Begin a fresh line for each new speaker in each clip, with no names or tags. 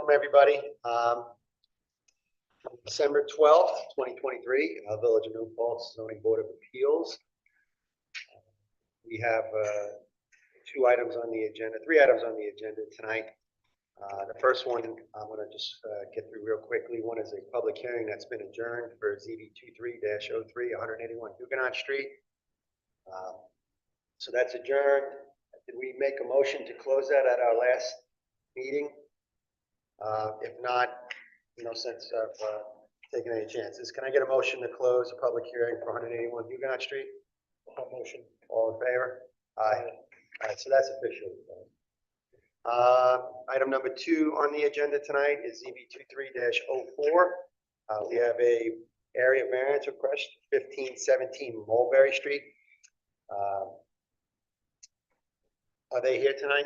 welcome everybody. December 12th, 2023, Village of New Paltz Zoning Board of Appeals. We have three items on the agenda tonight. The first one I'm going to just get through real quickly. One is a public hearing that's been adjourned for ZB 23-03, 181 Huguenot Street. So that's adjourned. Did we make a motion to close that at our last meeting? If not, no sense of taking any chances. Can I get a motion to close the public hearing for 181 Huguenot Street? Motion. All in favor? Aye. All right, so that's official. Item number 2 on the agenda tonight is ZB 23-04. We have a area variance request, 1517 Mulberry Street. Are they here tonight?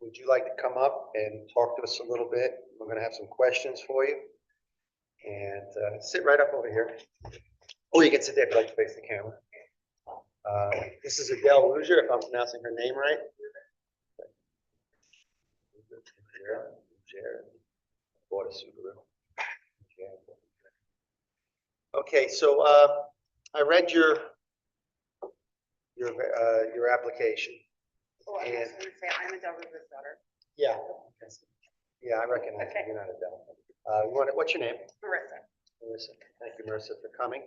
Would you like to come up and talk to us a little bit? We're going to have some questions for you. And sit right up over here. Oh, you can sit there if you'd like to face the camera. This is Adele Ruger, if I'm pronouncing her name right. Bought a Subaru. Okay, so I read your application.
Oh, I was going to say I'm Adele Ruger's daughter.
Yeah. Yeah, I recognize you. You're not Adele. What's your name?
Marissa.
Marissa. Thank you, Marissa, for coming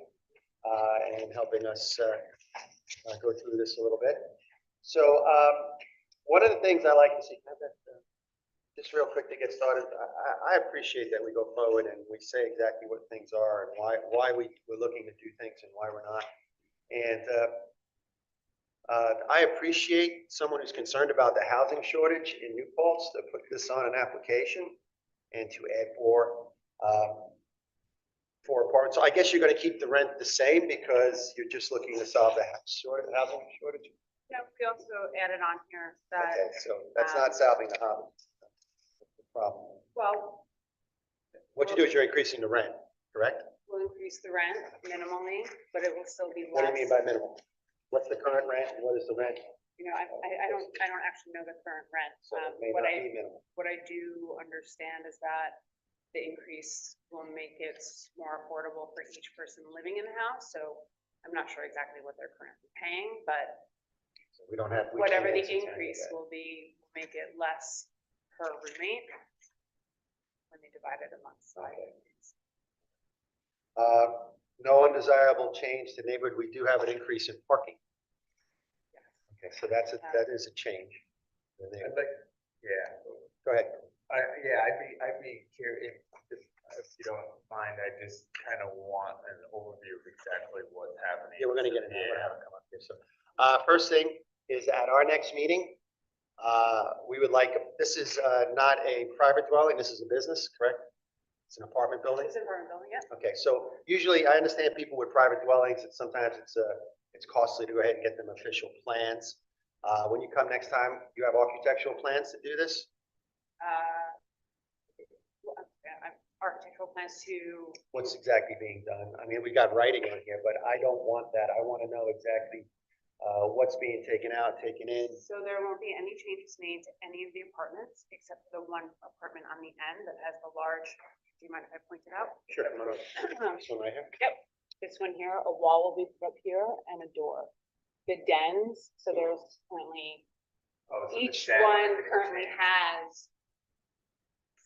and helping us go through this a little bit. So one of the things I like to see, just real quick to get started, I appreciate that we go forward and we say exactly what things are and why we're looking to do things and why we're not. And I appreciate someone who's concerned about the housing shortage in New Paltz to put this on an application and to add for apartments. So I guess you're going to keep the rent the same because you're just looking to solve the housing shortage.
No, we also added on here that.
Okay, so that's not solving the housing problem.
Well,
what you do is you're increasing the rent, correct?
We'll increase the rent minimally, but it will still be less.
What do you mean by minimal? What's the current rent and what is the rent?
You know, I don't actually know the current rent.
So it may not be minimal.
What I do understand is that the increase will make it more affordable for each person living in the house. So I'm not sure exactly what they're currently paying, but
so we don't have
whatever the increase will be, will make it less per roommate when they divide it amongst the families.
No undesirable change to neighborhood. We do have an increase in parking.
Yes.
Okay, so that is a change.
Yeah.
Go ahead.
I'd be curious if you don't mind. I just kind of want an overview of exactly what's happening.
Yeah, we're going to get into it. We're going to have it come up here. So, first thing is at our next meeting, we would like. This is not a private dwelling. This is a business, correct? It's an apartment building.
It's an apartment building, yeah.
Okay, so usually I understand people with private dwellings, and sometimes it's costly to go ahead and get them official plans. When you come next time, you have architectural plans to do this?
Architectural plans to.
What's exactly being done? I mean, we got writing on here, but I don't want that. I want to know exactly what's being taken out, taken in.
So there won't be any changes made to any of the apartments except for the one apartment on the end that has the large. Do you mind if I point it out?
Sure. This one right here.
Yep. This one here, a wall will be put up here and a door. The dens, so there's currently, each one currently has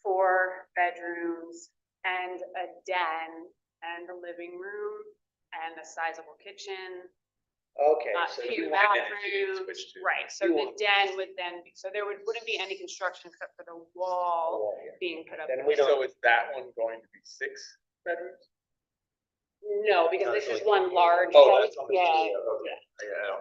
4 bedrooms and a den and a living room and a sizable kitchen.
Okay.
So 2 bathrooms, right? So the den would then be, so there wouldn't be any construction except for the wall being put up.
Then we don't.
So is that one going to be 6 bedrooms?
No, because this is one large.
That's on the
Yeah.
Okay.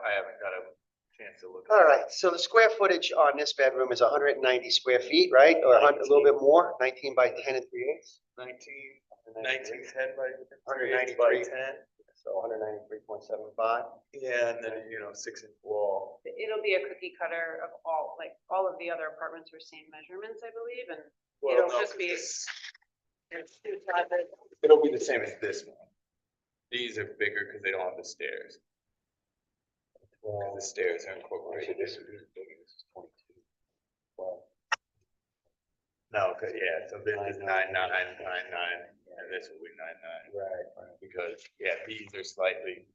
I haven't got a chance to look.
All right. So the square footage on this bedroom is 190 square feet, right? Or a little bit more, 19 by 10 and 3/8.
1910 by
193
by 10.
So 193.75.
Yeah, and then 6-inch wall.
It'll be a cookie cutter of all of the other apartments are same measurements, I believe, and
Well,
it'll
no,
just be.
'cause
There's 2 closets.
it'll be the same as this one. These are bigger because they don't have the stairs.
Well,
The stairs are
so
incorporated.
this would be bigger. This is 22. Well,
No, yeah, so this is 9999, and this will be 99.
Right.
Because, yeah, these are slightly,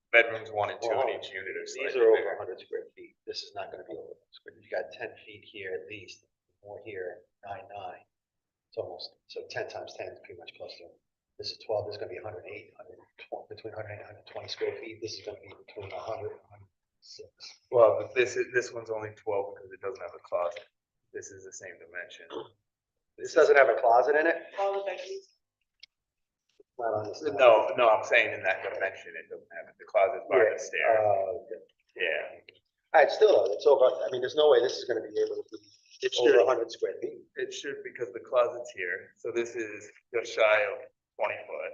bedrooms 1 and 2 in each unit are
These
slightly
are over
bigger.
100 square feet. This is not gonna be over 100 square. You got 10 feet here at least, more here, 9. It's almost, so 10 times 10 is pretty much close to, this is 12, this is gonna be 108, between 108 and 120 square feet. This is gonna be between 100 and 106.
Well, but this one's only 12 because it doesn't have a closet. This is the same dimension.
This doesn't have a closet in it?
All the bedrooms.
Not on this.
No, I'm saying in that dimension, it doesn't have it. The closet's by the stairs.
Okay.
Yeah,
All right, still, though, it's over, I mean, there's no way this is gonna be able to be
it
over
should,
100 square feet.
it should because the closet's here. So this is just shy of 20 foot.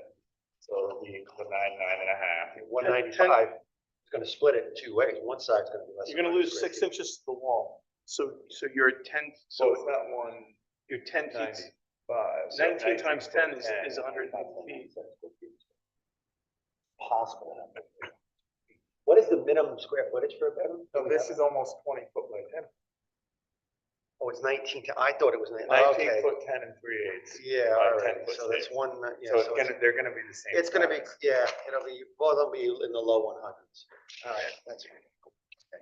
So it'll be the 9.5.
195, it's gonna split it in two ways. One side's gonna be less.
You're
than
gonna
100
lose
square
6
feet.
inches to the wall. So you're 10,
So
so
it's not 195.
you're 10 feet.
19
19 times 10 is 100 feet.
Possible. What is the minimum square footage for a bedroom?
So this is almost 20 foot by 10.
Oh, it's 19, I thought it was 19,
19
okay.
foot 10 and 3/8.
Yeah, all right,
10 foot
so that's
six.
one, yeah,
So
so
they're gonna be the same.
it's gonna be,
size.
yeah, it'll be, well, they'll be in the low 100s. All right, that's right. Okay.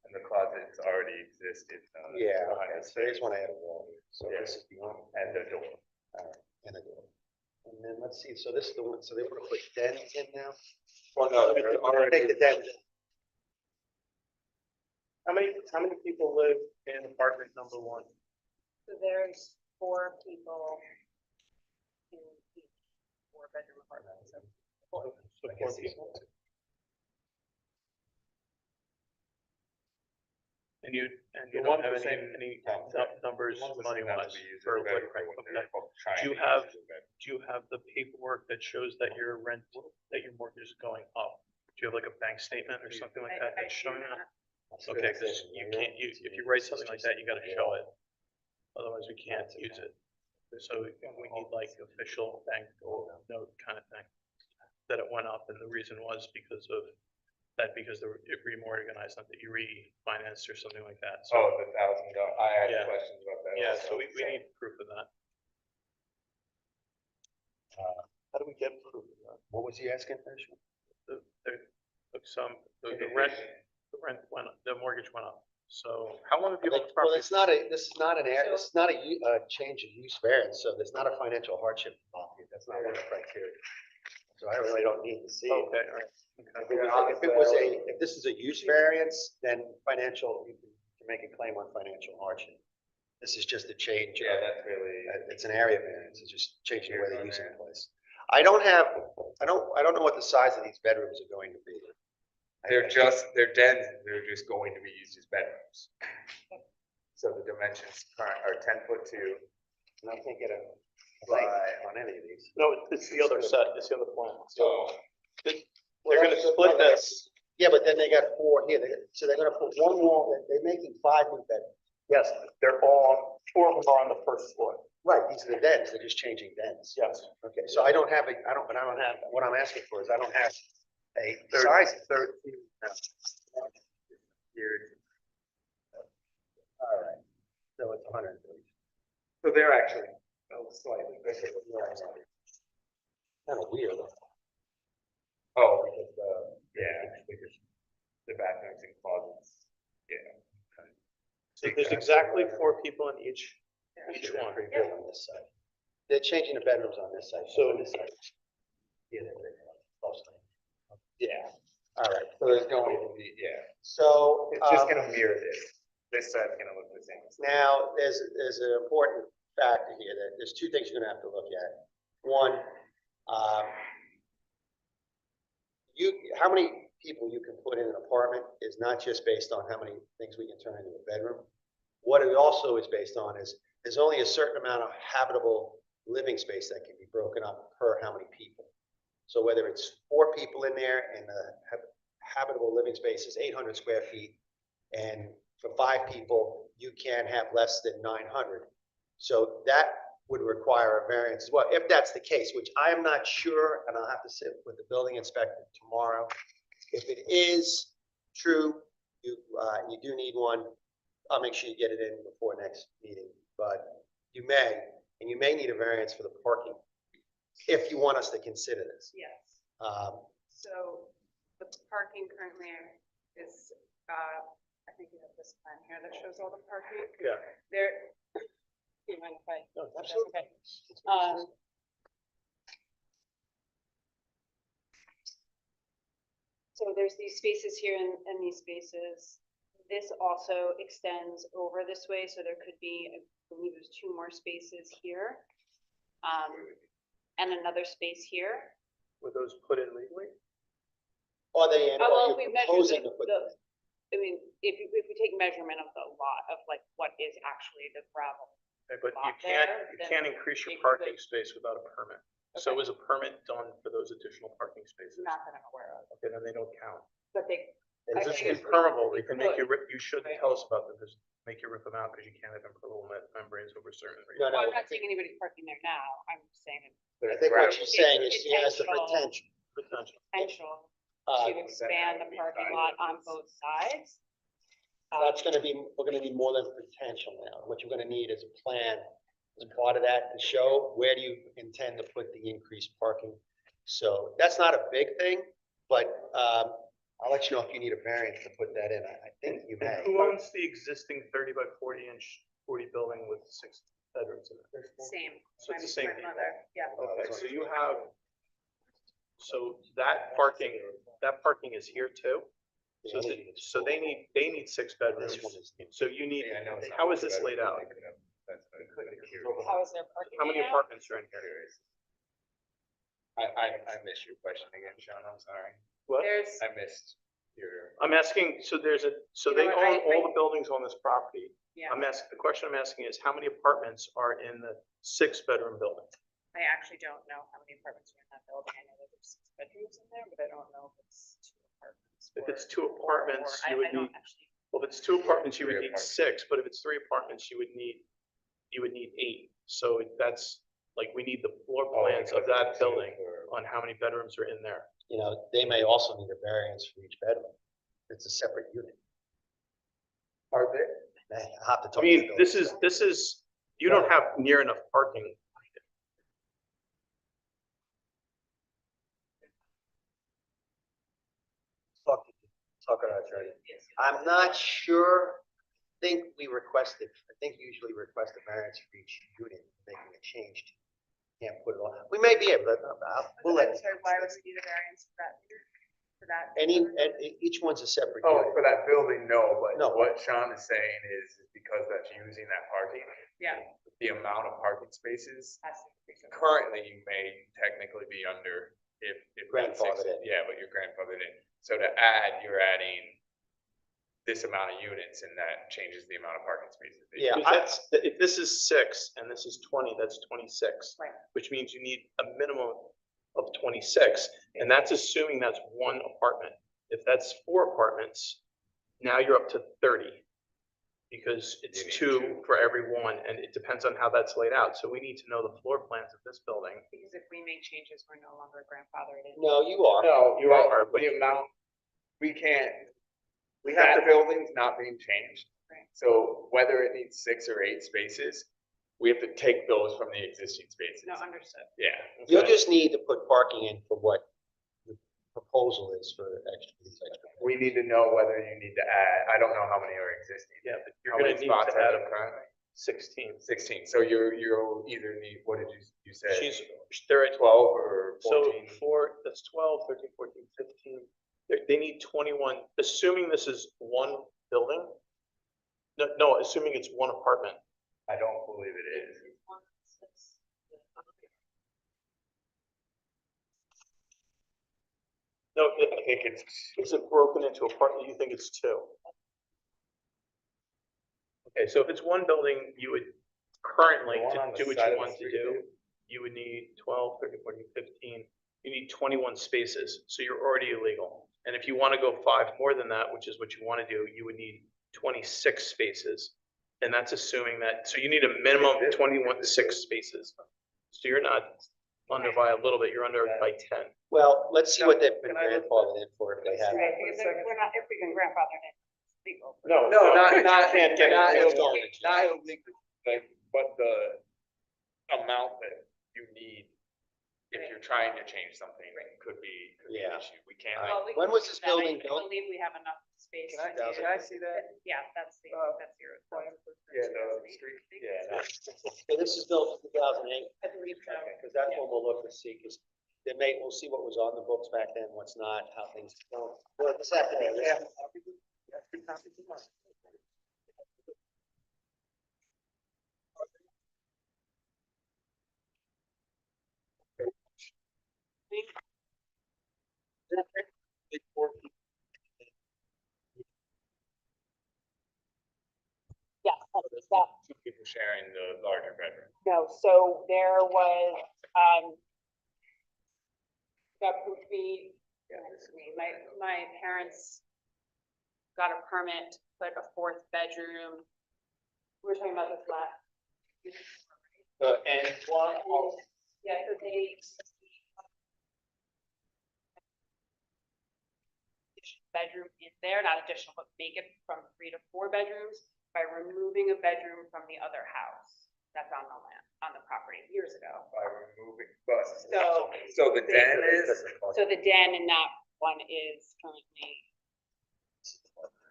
And the closets already existed.
Yeah,
behind
okay,
the
so I just
stairs.
wanna add a wall here, so
Yeah.
this is the only.
And the door.
And a door. And then let's see, so this is the one, so they wanna put dens in now?
Well, no,
Take the dens in.
How many people live in apartment number 1?
So there's 4 people in each 4-bedroom apartment, so.
So
I
4
guess these
people.
ones.
And you
The
don't
ones
have
the same-
any
Okay.
numbers
Ones that
money
seem not to
wise
be used
for
as
what,
bedroom,
right,
when
okay.
they're trying
Do you
to
have-
use it as bedroom.
Do you have the paperwork that shows that your your mortgage is going up? Do you have like a bank statement or something like that that's showing that? Okay, because you can't, if you write something like that, you gotta show it. Otherwise, we can't use it. So we need like official bank note kind of thing. That it went up, and the reason was because it remortgaged, not that you refinanced or something like that. So,
Oh, the $1,000. I had
Yeah.
questions about that.
yeah,
also.
so we need proof of that. How do we get proof of that?
What was he asking, Fish?
The rent went up, the mortgage went up. So how long have you owned the
Well,
property?
this is not a change of use variance, so there's not a financial hardship involved here. That's not one of the criteria. So I really don't need to see it.
Okay, all right.
If this is a use variance, then you can make a claim on financial hardship. This is just a change.
Yeah, that's really.
It's an area variance, it's just changing the way they're using the place. I don't know what the size of these bedrooms are going to be.
They're dens, they're just going to be used as bedrooms. So the dimensions current are 10 foot 2.
And I can't get a height on any of these.
No, it's the other set, it's the other plan.
So
They're gonna split this.
Yeah, but then they got 4 here, so they're gonna put one wall, they're making 5 new bedrooms.
Yes, they're all, 4 of them are on the first floor.
Right, these are the dens, they're just changing dens.
Yes.
Okay, so I don't have, what I'm asking for is I don't have a size.
13. Here.
All right, so it's 130.
So they're actually slightly bigger.
Kind of weird.
Oh, because the bathrooms and closets, yeah.
So there's exactly 4 people in each
They're
one.
pretty big on this side. They're changing the bedrooms on this side.
So-
on this side. Yeah, they're big, mostly.
Yeah,
All right,
so there's going to be,
so.
it's just gonna mirror this. This side's gonna look the same.
Now, there's an important factor here that there's 2 things you're gonna have to look at. One, how many people you can put in an apartment is not just based on how many things we can turn into a bedroom. What it also is based on is there's only a certain amount of habitable living space that can be broken up per how many people. So whether it's 4 people in there and the habitable living space is 800 square feet, and for 5 people, you can't have less than 900. So that would require a variance as well, if that's the case, which I am not sure, and I'll have to sit with the building inspector tomorrow. If it is true, you do need one, I'll make sure you get it in before next meeting, but you may, and you may need a variance for the parking if you want us to consider this.
Yes.
Um,
So the parking currently is, I think you have this plan here that shows all the parking.
Yeah.
There, do you mind if I?
No, absolutely.
Okay. So there's these spaces here and these spaces. This also extends over this way, so there could be, I believe there's 2 more spaces here. And another space here.
Were those put in legally?
Are they, in,
Well,
or
if we
you're
measure
proposing to put them in?
I mean, if we take measurement of the lot of like what is actually the gravel.
Okay, but you
Lot there,
you
then
can't increase your
it
parking
could-
space without a permit. So
Okay.
is a permit done for those additional parking spaces?
Not that I'm aware of,
Okay, then they don't count.
but they,
Is
I
this
think it's-
impermeable? They can make you
could.
rip, you shouldn't tell us about them, just make you rip them out because you can't have impermeable membranes over certain.
No,
rates.
well,
no,
I'm not saying anybody's parking there now, I'm just saying
I think what she's saying is she has the
Potential.
potential.
Potential.
potential
Uh,
to expand the parking lot on both sides.
That's gonna be, we're gonna need more than potential now. What you're gonna need is a plan as part of that to show where do you intend to put the increased parking. So that's not a big thing, but, I'll let you know if you need a variance to put that in. I think you
And
may.
who owns the existing 30 by 40-inch 40 building with 6 bedrooms in it?
Same.
So it's the
My
same people.
mother, yeah.
Okay, so you have, so that parking is here too? So they need 6 bedrooms.
This one is.
So you need,
Yeah, I know it's not
how is this
better,
laid
but
out?
they could have- that's what I'm curious.
How is their parking?
How many
layout?
apartments are in here?
I missed your question again, Sean, I'm sorry.
What?
There's,
I missed your.
I'm asking, so so
You
they
know what,
own all
I-
the buildings on this property.
yeah,
The question I'm asking is, how many apartments are in the 6-bedroom building?
I actually don't know how many apartments are in that building. I know that there's 6 bedrooms in there, but I don't know if it's 2 apartments.
If it's
or-
2 apartments,
or-
you would
I don't
need,
actually.
well, if it's 2 apartments, you would
Three
need
apartments.
6, but if it's 3 apartments, you would need 8. So that's, like, we need the floor plans of that building on how many bedrooms are in there.
You know, they may also need a variance for each bedroom. It's a separate unit.
Are there?
I have to
I
talk. to the
mean,
building
this
inspector.
is, you don't have near enough parking.
Talk to our attorney. I'm not sure. I think usually request a variance for each unit, making a change. Can't put it on. We may be able to, we'll let.
I'm sorry, why would we need a variance for that? For that?
Each one's a separate
Oh,
unit.
for that building, no, but
No.
what Sean is saying is because that's using that parking,
Yeah.
the amount of parking spaces,
Has to increase.
currently you may technically be under if. that's
Grandfathered
6
in.
Yeah, but you're grandfathered in. So to add, you're adding this amount of units and that changes the amount of parking spaces.
Yeah,
Because if this is 6 and this is 20, that's 26.
Right.
Which means you need a minimum of 26, and that's assuming that's 1 apartment. If that's 4 apartments, now you're up to 30. Because it's
You need
2
2.
for every 1, and it depends on how that's laid out. So we need to know the floor plans of this building.
Because if we make changes, we're no longer grandfathered in.
No, you are.
No,
You are, but-
the amount, we can't,
We have
that
to,
building's not being changed.
Right.
So whether it needs 6 or 8 spaces, we have to take those from the existing spaces.
No, understood.
Yeah.
You'll
Okay.
just need to put parking in for what the proposal is for these extra.
We need to know whether you need to add, I don't know how many are existing.
yeah, but you're
How
gonna
many
need
spots
to
are
add
there
a
currently?
16.
16, so you'll either need, what did you say?
They're at
12 or
So
14?
4, that's 12, 13, 14, 15. They need 21, assuming this is 1 building? No, assuming it's 1 apartment.
I don't believe it is.
No,
I think it's,
is it broken into apartment? You think it's 2? Okay, so if it's 1 building, you would currently,
The one
to
on the
do what
side
you
of the
want to
street,
do, you would need 12, 13, 14, 15. You need 21 spaces, so you're already illegal. And if you want to go 5 more than that, which is what you want to do, you would need 26 spaces. And that's assuming that, so you need a minimum of 21, 6 spaces. So you're not under by a little bit, you're under by 10.
Well, let's see what they've been
Can I look-
grandfathered in for if they have.
Right, because if we're not, if we can grandfather in, legal.
No, not
Can't get
not
it.
illegal, not illegal, but the amount that you need if you're trying to change something could be an
Yeah.
issue. We can't
Well,
like,
we
When
can
was
do
this
that. I
building built?
believe we have enough space.
can
to do
I
it.
see that?
Yeah, that's the,
Uh,
that's your.
Yeah, the street, yeah.
So this is built in 2008?
I believe so.
Okay, because that's when we'll look to see, because we'll see what was on the books back then, what's not, how things go. Well, this afternoon,
Yeah.
Yeah, that,
Two people sharing the larger bedroom.
no, so there was, got proved to be, my parents got a permit, to put a fourth bedroom. We were talking about this last.
And one,
Yeah, so they. Bedroom in there, not additional, but make it from 3 to 4 bedrooms by removing a bedroom from the other house that's on the land, on the property years ago.
By removing, but,
So,
so the den is,
so the den in that one is currently,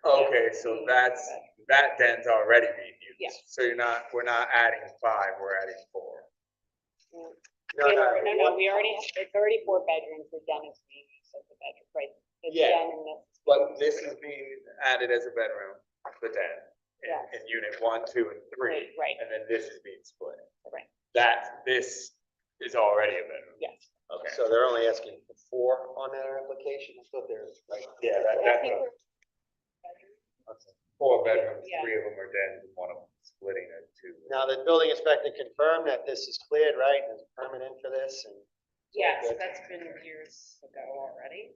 okay, so that den's already being used.
Yes.
So we're not adding 5, we're adding 4.
no,
we already, it's already 4 bedrooms, the den is being used as a bedroom, right? The
Yeah.
den in this.
But this is being added as a bedroom, the den,
Yes.
in unit 1, 2, and 3.
Right,
And then this is being split.
right,
This is already a bedroom.
yes.
Okay.
so they're only asking for 4 on their application, I thought they're, right?
Yeah,
I
that's
think
a
we're-
4 bedrooms,
Yeah.
3 of them are dens, and 1 of them splitting it 2.
Now, the building inspector confirmed that this is cleared, right, and there's a permit in for this, and.
Yes, that's been years ago already.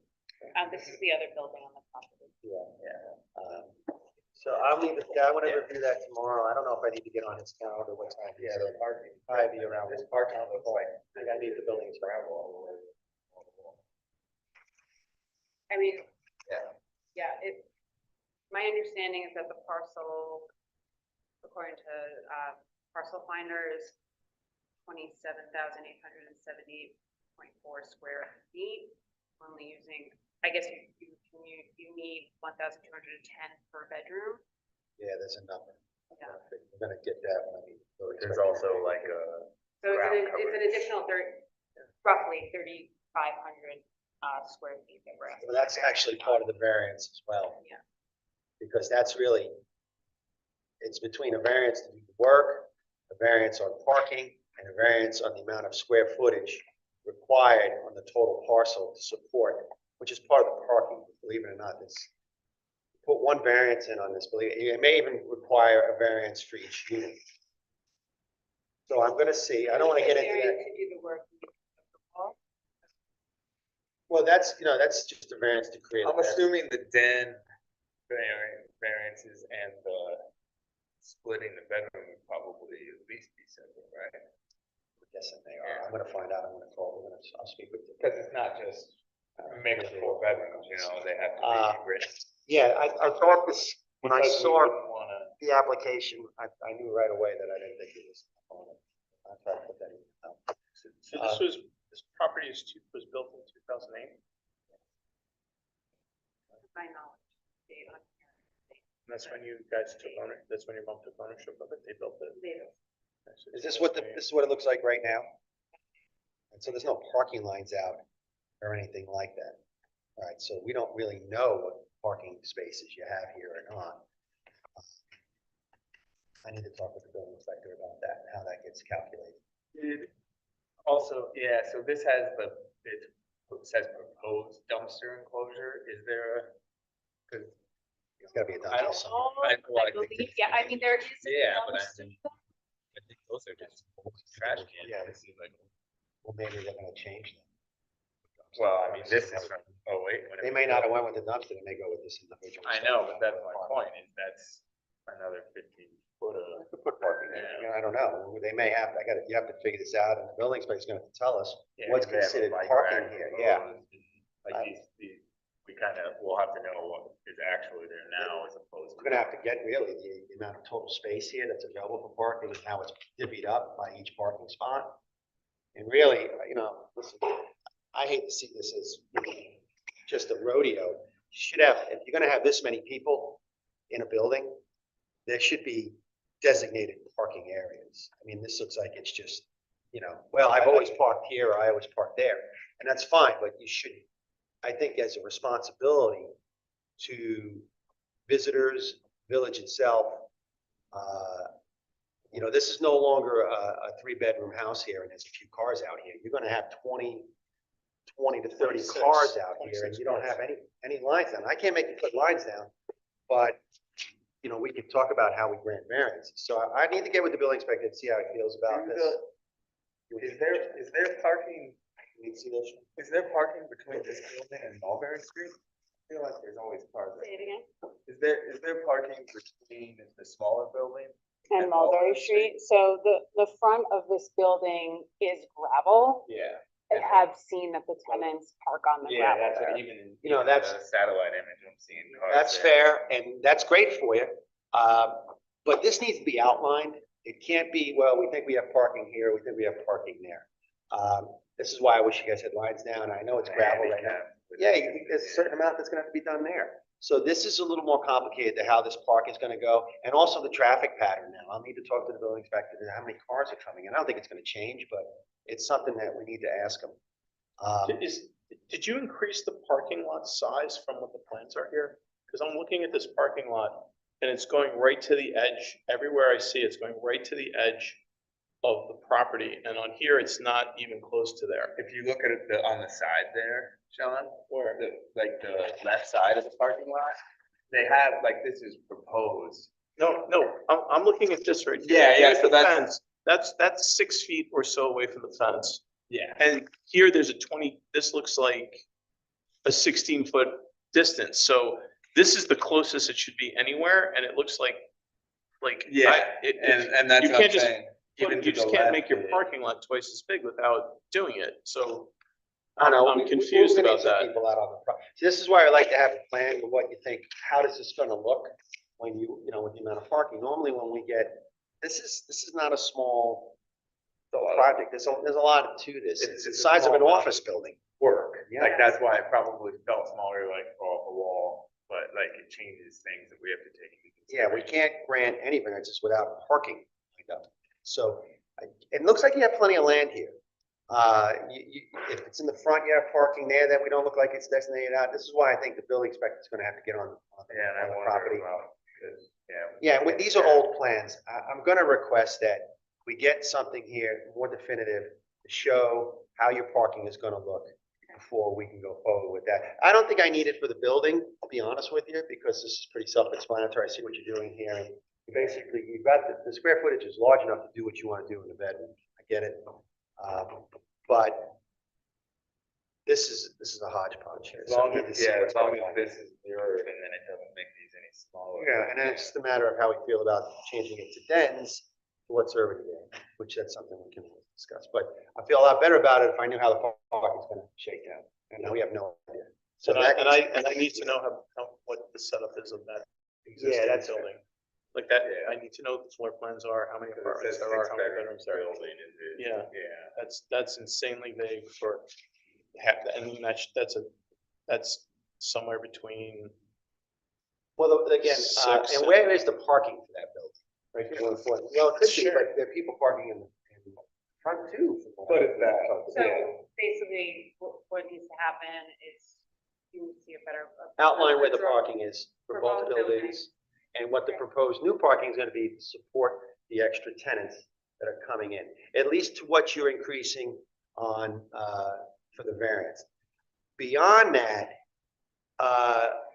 This is the other building on the property.
So I'll need to, I want to review that tomorrow. I don't know if I need to get on his calendar, what time.
Yeah, the parking.
Probably be around.
This parking looks like.
I think I need the building inspector.
Gravel all the way.
I mean.
Yeah.
Yeah, my understanding is that the parcel, according to, parcel finder is 27,870.4 square feet. Only using, I guess you need 1,210 per bedroom.
Yeah, there's a number.
Yeah.
We're gonna get that when I meet. the building
There's
inspector.
also like a,
So
Ground
it's an additional roughly 3,500, square feet that we're asking.
Well, that's actually part of the variance as well.
Yeah.
Because that's really, it's between a variance to do the work, a variance on parking, and a variance on the amount of square footage required on the total parcel to support, which is part of the parking, believe it or not, this. Put one variance in on this, believe it may even require a variance for each unit. So I'm gonna see, I don't wanna get into that.
To do the work.
Well, that's just a variance to create. a
I'm
variance.
assuming the den variances and the splitting the bedroom would probably at least be separate, right?
Yes, and they are. I'm gonna find out. I'm gonna call. I'll speak with them.
Because it's not just a mix of 4 bedrooms, they have to be written.
Yeah, I thought this, when I
Because we
saw
wouldn't wanna-
the application, I knew right away that I didn't think it was on it. I tried to put that in.
So this property was built in 2008,
My knowledge. Date on here.
and that's when you guys took ownership, that's when your mom took ownership of it, they built it.
Date.
Is this what this is what it looks like right now? And so there's no parking lines out or anything like that. All right, so we don't really know what parking spaces you have here or not. I need to talk with the building inspector about that, and how that gets calculated.
Also, yeah, so this has it says proposed dumpster enclosure, is there a? Cause
It's gotta be a
I
dumpster
don't-
somewhere.
I believe, yeah, I mean, there is. a
Yeah, but
dumpster.
I think those are just trash cans.
Yeah.
This is like,
Well, maybe they're gonna change them.
well, I mean, this is from, oh wait. when it
They
was
may not have
built.
went with the dumpster, they may go with this individual.
I know, but that's my point, is that's another 15 foot of.
Put parking there, you know, I don't know, they may have, you have to figure this out, and the building inspector's gonna have to tell us
Yeah,
what's
'cause they have a
considered
bike
parking
rack
here, yeah.
proposed, and Like these, we kind of, we'll have to know what is actually there now as opposed
we're gonna have to get really the amount of total space here that's available for parking and how it's divvied up by each parking spot. And really, listen, I hate to see this as just a rodeo. You should have, if you're gonna have this many people in a building, there should be designated parking areas. I mean, this looks like it's just, well, I've always parked here, or I always park there, and that's fine, but you should, I think, as a responsibility to visitors, village itself, this is no longer a 3-bedroom house here, and there's a few cars out here. You're gonna have 20 to 30
26,
cars out here, and
26
you don't
cars.
have any lines down. I can't make you put lines down, but, we can talk about how we grant variances. So I need to get with the building inspector and see how he feels about this.
Is there parking,
Need to see those?
is there parking between this building and Mulberry Street? I feel like there's always cars there.
Say it again.
Is there parking between the smaller building?
And
And
Mulberry
Mulberry
Street, so the front of this building is gravel.
Yeah.
I have seen that the tenants park on the
Yeah,
gravel
that's what
there.
even in.
You know,
even
that's-
the Satellite image, I'm seeing cars
That's
there.
fair, and that's great for you. But this needs to be outlined. It can't be, well, we think we have parking here, we think we have parking there. This is why I wish you guys had lines down. I know it's gravel right now.
Handicap.
Yeah, there's a certain amount that's gonna have to be done there. So this is a little more complicated to how this park is gonna go, and also the traffic pattern now. I'll need to talk to the building inspector, to how many cars are coming in. I don't think it's gonna change, but it's something that we need to ask them.
Did you increase the parking lot size from what the plans are here? Because I'm looking at this parking lot and it's going right to the edge. Everywhere I see it's going right to the edge of the property. And on here, it's not even close to there.
If you look at it on the side there, Sean,
Where?
the left side of the parking lot, they have, this is proposed.
No, I'm looking at this right here.
Yeah, yeah,
Here's
so
the
that's-
fence. That's 6 feet or so away from the fence.
Yeah.
And here there's this looks like a 16-foot distance. So this is the closest it should be anywhere. And it looks like.
And that's
you
what I'm
can't just
saying. Even
You
to
just
the
can't
left,
make your
it-
parking lot twice as big without doing it. So
I don't know.
I'm
we're
confused
gonna
about
need some
that.
People out on the See, this is why I like to have a plan of what you think, how does this gonna look when with the amount of parking? Normally when we get, this is not a small project. There's a lot to this. It's the
It's a
size of an
small
office building.
Work,
Yeah.
that's why it probably felt smaller, off a wall, but it changes things that we have to take into
Yeah, we
consideration.
can't grant any variances without parking. So it looks like you have plenty of land here. If it's in the front, you have parking there that we don't look like it's designated out. This is why I think the building inspector is gonna have to get on
Yeah, and I
on the
wonder
property.
about, 'cause, yeah.
Yeah, these are old plans. I'm gonna request that we get something here more definitive to show how your parking is gonna look before we can go forward with that. I don't think I need it for the building, to be honest with you, because this is pretty self-explanatory. I see what you're doing here. And basically, you've got the square footage is large enough to do what you wanna do in the bedroom. I get it. But this is a hodgepodge here.
As
so
long
we need to
as,
see
yeah,
what's
as long
going
as
on.
this is mirrored and then it doesn't make these any smaller.
Yeah, and then it's just a matter of how we feel about changing it to dens, to what's already there, which that's something we can discuss. But I feel a lot better about it if I knew how the park is gonna shake out, and now we have no idea. So
And I
that,
need to know what the setup is of that
Yeah,
existing
that's
building. Like that,
Yeah.
I need to know what the floor plans are, how many
Because it
apartments
says
there are, how many bedrooms there are.
building, is it?
Yeah.
Yeah.
That's insanely vague for, and that's somewhere between,
well, again,
Six
and where is the parking for that building? Right here on the floor. Well, it could be,
Sure.
but there are people parking in the front too.
What is that?
So basically, what needs to happen is you need to see a better.
Outline where the
drawing.
parking is for
For
both
both buildings.
buildings, and what the proposed new parking is gonna be to support the extra tenants that are coming in, at least to what you're increasing on, for the variance. Beyond that,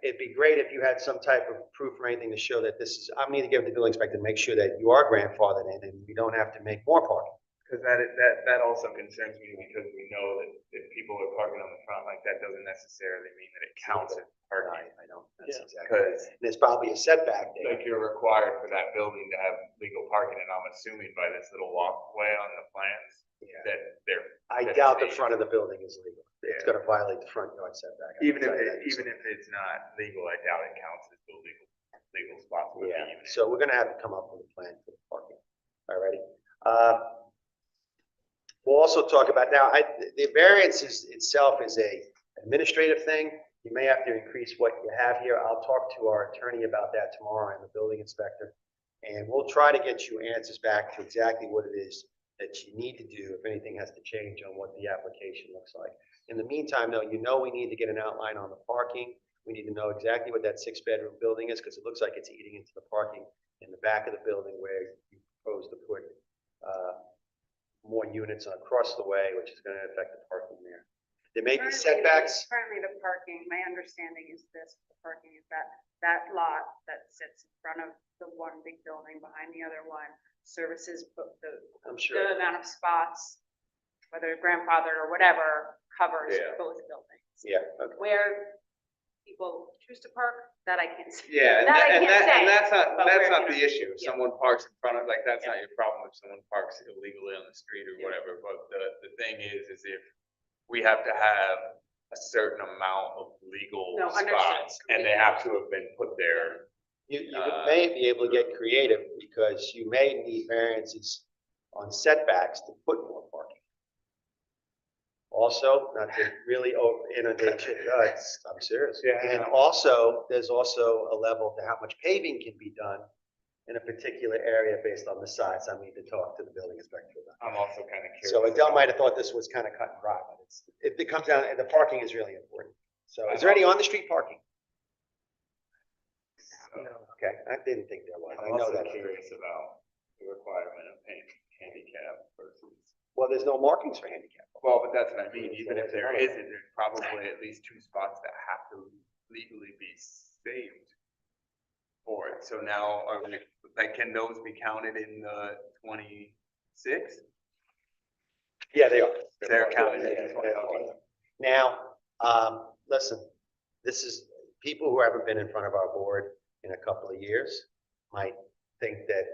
it'd be great if you had some type of proof or anything to show that this is, I need to give the building inspector to make sure that you are grandfathered in and we don't have to make more parking.
Cause that also concerns me because we know that if people are parking on the front, that doesn't necessarily mean that it counts as parking.
I know, that's
Yeah.
exactly.
Cause
There's probably a setback there.
you're required for that building to have legal parking and I'm assuming by this little walkway on the plans
Yeah.
that they're.
I doubt the front of the building is legal. It's
Yeah.
gonna violate the front yard setback. I can
Even if
tell you that.
even if it's not legal, I doubt it counts as illegal. legal spots with the
Yeah,
unit.
so we're gonna have to come up with a plan for the parking. Alrighty. We'll also talk about now, the variance itself is a administrative thing. You may have to increase what you have here. I'll talk to our attorney about that tomorrow and the building inspector. And we'll try to get you answers back to exactly what it is that you need to do, if anything has to change on what the application looks like. In the meantime, though, we need to get an outline on the parking. We need to know exactly what that 6-bedroom building is, because it looks like it's eating into the parking in the back of the building where you propose to put more units across the way, which is going to affect the parking there. There may be setbacks.
Currently, the parking, my understanding is this, the parking is that lot that sits in front of the one big building behind the other one services
I'm
the
sure.
amount of spots, whether grandfather or whatever, covers
Yeah.
both buildings.
Yeah, okay.
Where people choose to park, that I can't say.
Yeah, and
That I can't say,
that's
but
not
we're,
the issue. If
yeah.
someone parks in front of, like, that's
Yeah.
not your problem if someone parks illegally on the street or
Yeah.
whatever, but the thing is if we have to have a certain amount of legal
No, understood.
spots, and they have to have been put there.
You may be able to get creative because you may need variances on setbacks to put more parking. Also, not to really inundate you, I'm serious.
Yeah.
And also, there's also a level to how much paving can be done in a particular area based on the size. I need to talk to the building inspector about.
I'm also kind of curious.
So Adele might have thought this was kind of cut and dry, but it comes down, the parking is really important. So is there any on the street parking? Okay, I didn't think there was. I
I'm
know
also
that.
curious about the requirement of handicap versus.
Well, there's no markings for handicap.
Well, but that's what I mean, even if there isn't, there's probably at least 2 spots that have to legally be saved for it. So now, can those be counted in the 26?
Yeah, they are.
They're counted in
Yeah,
the
they
20.
are. Now, listen, this is, people who haven't been in front of our board in a couple of years might think that,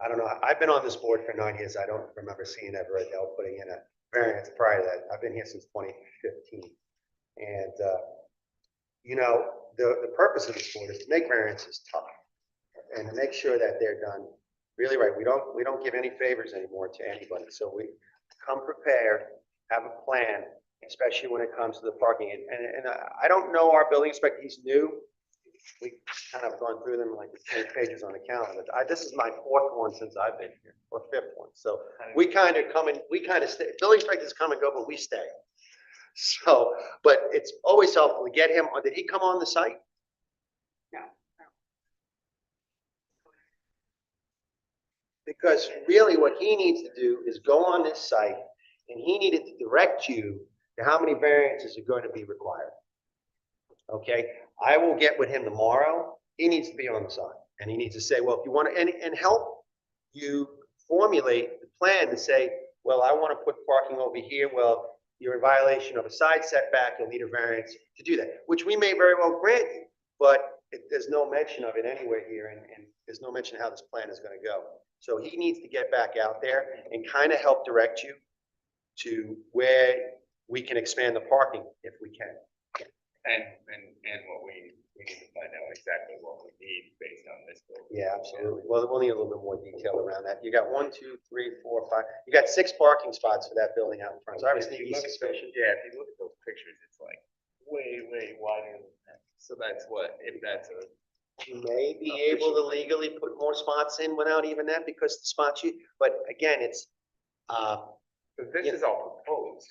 I don't know, I've been on this board for 9 years. I don't remember seeing ever Adele putting in a variance prior to that. I've been here since 2015. And, the purpose of this board is to make variances tough and to make sure that they're done really right. We don't give any favors anymore to anybody. So we come prepared, have a plan, especially when it comes to the parking. And I don't know our building inspector, he's new. We kind of gone through them like the 10 pages on the calendar. This is my 4th one since I've been here, or 5th one. So we kind of stay, building inspectors come and go, but we stay. So, but it's always helpful to get him, did he come on the site?
No.
Because really what he needs to do is go on this site and he needed to direct you to how many variances are going to be required. Okay, I will get with him tomorrow. He needs to be on the side and he needs to say, well, if you want to, and help you formulate the plan to say, well, I want to put parking over here. Well, you're in violation of a side setback. You'll need a variance to do that, which we may very well grant you, but there's no mention of it anywhere here. And there's no mention how this plan is going to go. So he needs to get back out there and kind of help direct you to where we can expand the parking if we can.
And what we need to find out exactly what we need based on this building.
Yeah, absolutely. Well, we'll need a little bit more detail around that. You got 1, 2, 3, 4, 5. You got 6 parking spots for that building out in front. So obviously
If you
he's
look at
sufficient.
Yeah, if you look at those pictures, it's like way wider than that. So that's what, if that's a.
You may be able to legally put more spots in without even that because the spots but again, it's,
But this
Yeah.
is all proposed.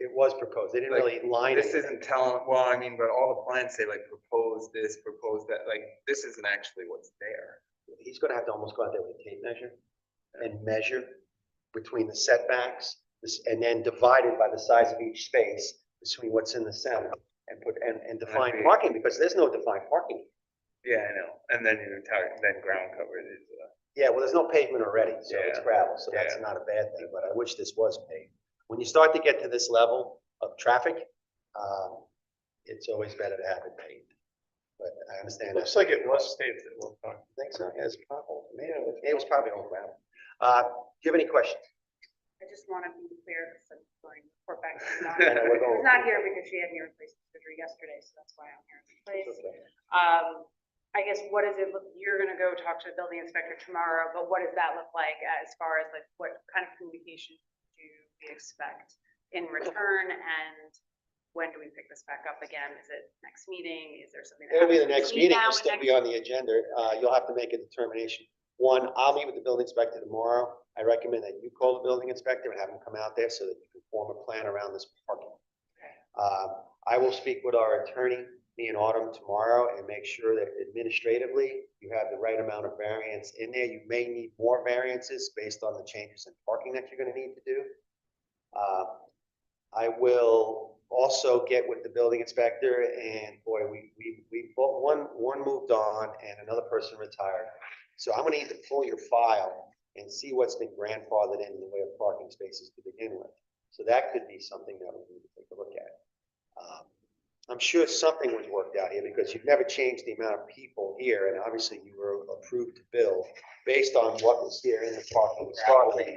it was proposed. They didn't
Like,
really line
This
it.
isn't telling, well, I mean, but all the plans say like propose this, propose that, like, this isn't actually what's there.
He's gonna have to almost go out there with a tape measure and measure between the setbacks, and then divide it by the size of each space between what's in the center and and define
Okay.
parking, because there's no defined parking.
Yeah, I know. And then your entire, then ground cover is,
Yeah, well, there's no pavement already, so it's
Yeah.
gravel, so that's
Yeah.
not a bad thing, but I wish this was paved. When you start to get to this level of traffic, it's always better to have it paved. But I understand.
Looks like it was paved at one time.
I think so, yeah, it's probably, maybe it was probably all gravel. Do you have any questions?
I just want to be clear, because I'm going to report back to Dawn.
Yeah, no, we're going-
She's not here because she had knee replacement surgery yesterday, so that's why I'm here in place.
Okay.
I guess, what does it look, you're gonna go talk to the building inspector tomorrow, but what does that look like as far as like, what kind of communication do we expect in return? And when do we pick this back up again? Is it next meeting? Is there something? that
It'll be the
happens
next
between
meeting,
now
it'll
and
still
next-
be on the agenda. You'll have to make a determination. One, I'll meet with the building inspector tomorrow. I recommend that you call the building inspector and have him come out there so that you can form a plan around this parking. I will speak with our attorney, me and Autumn, tomorrow and make sure that administratively you have the right amount of variance in there. You may need more variances based on the changes in parking that you're gonna need to do. I will also get with the building inspector and boy, one moved on and another person retired. So I'm gonna need to pull your file and see what's been grandfathered in the way of parking spaces to begin with. So that could be something that we need to take a look at. I'm sure something was worked out here because you've never changed the amount of people here and obviously you were approved to build based on what was here in the parking to start with.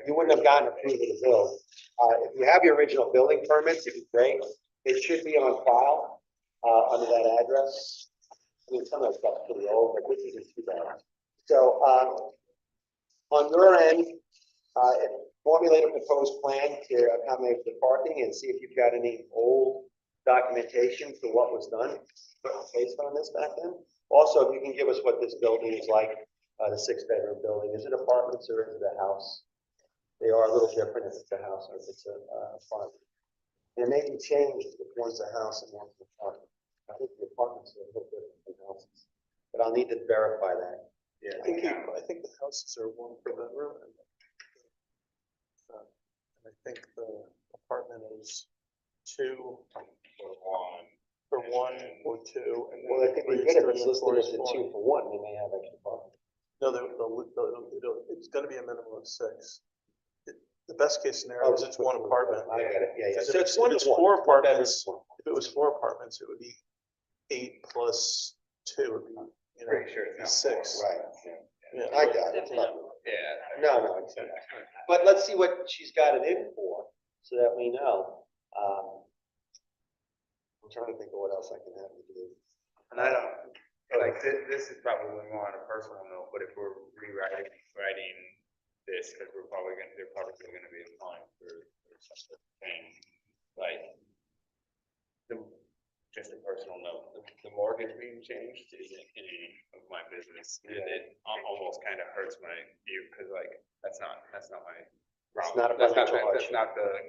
You wouldn't have gotten approval to build. If you have your original building permits, it'd be great. It should be on file, under that address. I mean, some of that stuff's pretty old, but this isn't too bad. So, on your end, formulate a proposed plan to accommodate the parking and see if you've got any old documentation for what was done based on this back then. Also, if you can give us what this building is like, the 6-bedroom building, is it apartments or is it a house? They are a little different if it's a house or if it's a apartment. It may be changed if one's a house and one's an apartment. I think the apartments are a little different than houses, but I'll need to verify that.
Yeah.
I think the houses are 1 per bedroom. And I think the apartment is 2 for one or 2. And
Well, I think we get it, it's listed as a 2 for 1, they may have extra parking.
No, it's gonna be a minimum of 6. The best case scenario is it's 1 apartment.
I get it, yeah, yeah.
Because
So
if
it's 1 to
it's
1.
4
One bedroom,
apartments,
one.
if it was 4 apartments, it would be 8 plus 2 would be, you know,
Pretty sure it's not
6.
Right,
Yeah.
I got it.
Yeah.
No, exactly. But let's see what she's got it in for, so that we know. I'm trying to think of what else I can have you do.
And I don't, like, this is probably more on a personal note, but if we're writing this, because they're probably gonna be applying for such a thing, like, just a personal note, the mortgage being changed isn't any of my business, and it almost kind of hurts my view, because like, that's not my problem.
not a
That's
financial
That's
hardship.
not the,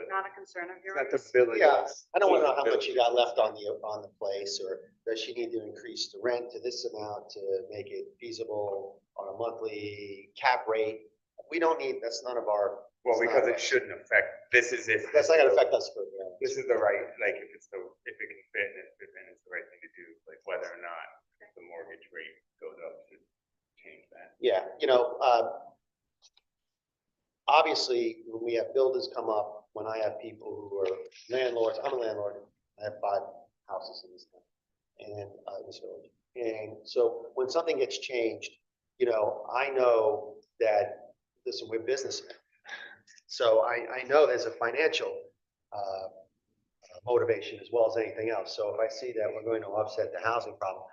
Not a concern of
it's not
yours?
the village.
Yeah, I don't wanna know how much you got left on the place, or does she need to increase the rent to this amount to make it feasible on a monthly cap rate? We don't need, that's none of our.
Well,
it's not
because it
us.
shouldn't affect, this is if.
That's not gonna affect us for.
This is the right, like, if it can fit, and it's the right thing to do, like, whether or not the mortgage rate goes up to change that.
Yeah, obviously, when we have builders come up, when I have people who are landlords, I'm a landlord, I have 5 houses in this town and this village. And so when something gets changed, I know that, listen, we're businessmen. So I know there's a financial motivation as well as anything else. So if I see that we're going to offset the housing problem,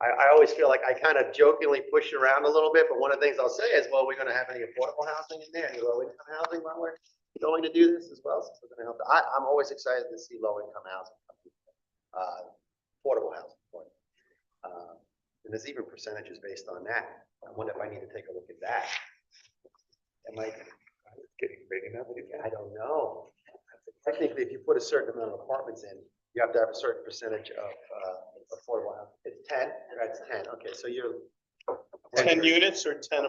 I always feel like I kind of jokingly push around a little bit, but one of the things I'll say is, well, we're gonna have any affordable housing in there, any low income housing while we're going to do this as well, so we're gonna help. I'm always excited to see low income housing. Affordable housing. And there's even percentages based on that. I wonder if I need to take a look at that. Am I
Getting big enough?
I don't know. Technically, if you put a certain amount of apartments in, you have to have a certain percentage of affordable housing. It's 10, that's 10, okay, so you're.
10 units or 10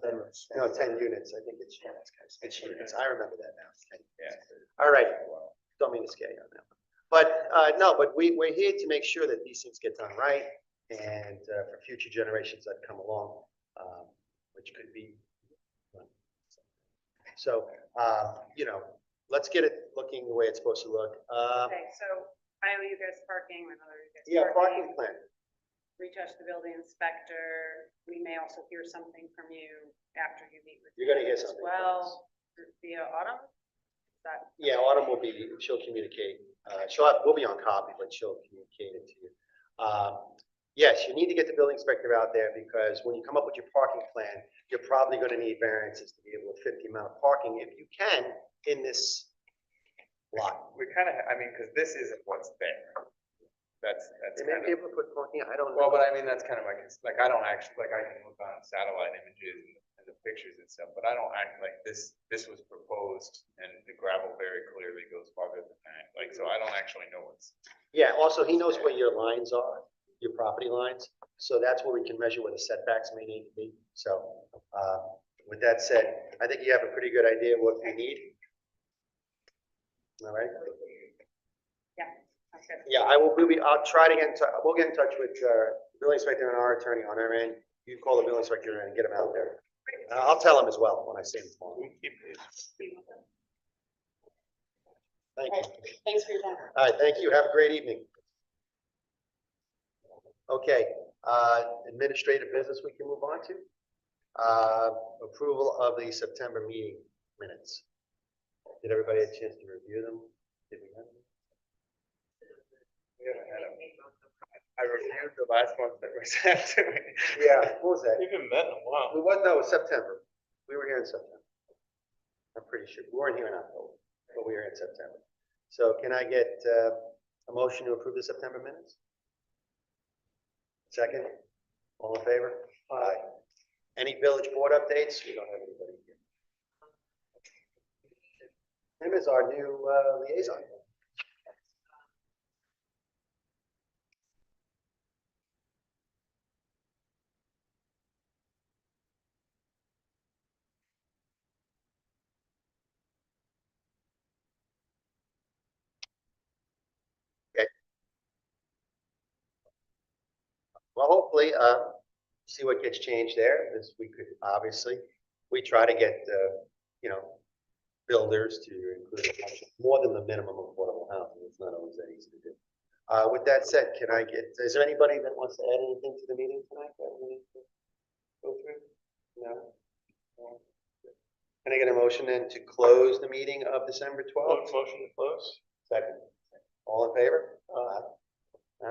bedrooms?
No, 10 units, I think it's units, it's units, I remember that now. It's 10.
Yeah.
All right, don't mean to scare you on that. But, no, but we're here to make sure that these things get done right, and for future generations that come along, which could be. So, let's get it looking the way it's supposed to look.
Okay, so I owe you guys parking, I know you guys.
Yeah, parking plan.
Reach out to the building inspector. We may also hear something from you after you meet with.
You're gonna hear
him as
something.
Well, via Autumn? Is that?
Yeah, Autumn she'll communicate, we'll be on copy, but she'll communicate it to you. yes, you need to get the building inspector out there because when you come up with your parking plan, you're probably gonna need variances to be able to fit the amount of parking if you can in this lot.
We kind of, I mean, because this isn't what's there. That's
They may
kind
be
of,
able to put parking, I don't
well,
know.
but I mean, that's kind of like I don't actually, like, I can look on satellite images and the pictures and stuff, but I don't act like this was proposed and the gravel very clearly goes farther than that. Like, so I don't actually know what's.
Yeah, also, he knows where your lines are, your property lines, so that's where we can measure where the setbacks may need to be. So, with that said, I think you have a pretty good idea of what you need. All right?
Sounds good.
Yeah, I'll try to get in touch, we'll get in touch with, building inspector and our attorney on our end. You call the building inspector and get him out there. I'll tell him as well when I see him tomorrow. Thank you.
Thanks for your time.
All right, thank you. Have a great evening. Okay, administrative business we can move on to. Approval of the September meeting minutes. Did everybody have a chance to review them? Did we have them?
We haven't had a- I reviewed the last ones that were sent to me.
Yeah, what was that?
We haven't met in a while.
It was, no, it was September. We were here in September. I'm pretty sure. We weren't here in October, but we were in September. So can I get a motion to approve the September minutes? Second? All in favor? Aye. Any village board updates? We don't have anybody here. Him is our new liaison. Well, hopefully, see what gets changed there, as we could, obviously, we try to get, you know, builders to include more than the minimum affordable housing. It's not always that easy to do. With that said, can I get, is there anybody that wants to add anything to the meeting tonight that we need to go through? No? No? Can I get a motion then to close the meeting of December 12th?
Motion to close?
Second. All in favor? Aye.